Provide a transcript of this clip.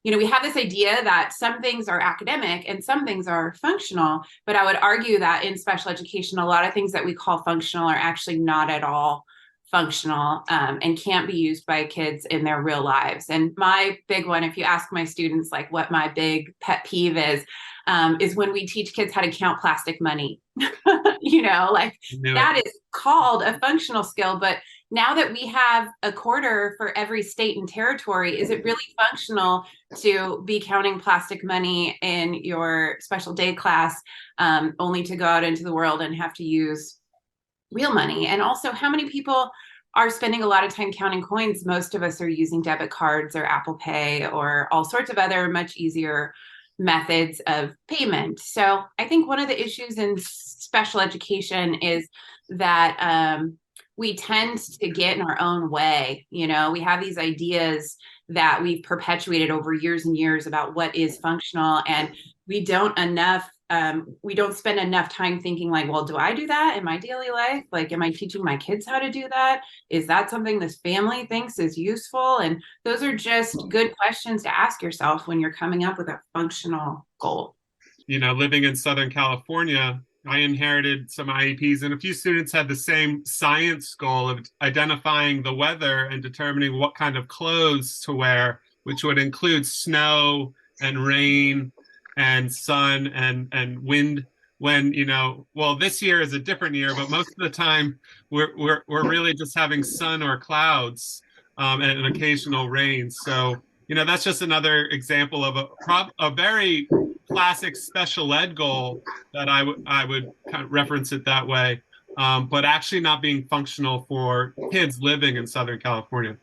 we have this idea that some things are academic and some things are functional, but I would argue that in special education, a lot of things that we call functional are actually not at all functional, and can't be used by kids in their real lives. And my big one, if you ask my students like what my big pet peeve is when we teach kids how to count plastic money. Like Knew it. that is called a functional skill, but now that we have a quarter for every state and territory, is it really functional to be counting plastic money in your special day class, only to go out into the world and have to use real money? And also, how many people are spending a lot of time counting coins? Most of us are using debit cards or Apple Pay or all sorts of other much easier methods of payment. So I think one of the issues in special education is that we tend to get in our own way. We have these ideas that we've perpetuated over years and years about what is functional, and we don't spend enough time thinking like, well, do I do that in my daily life? Like, am I teaching my kids how to do that? Is that something this family thinks is useful? And those are just good questions to ask yourself when you're coming up with a functional goal. Living in Southern California, I inherited some IEPs, and a few students had the same science goal of identifying the weather and determining what kind of clothes to wear, which would include snow and rain and sun and wind. When well, this year is a different year, but most of the time we're really just having sun or clouds, and an occasional rain. So that's just another example of a very classic special ed goal that I would kind of reference it that way, but actually not being functional for kids living in Southern California.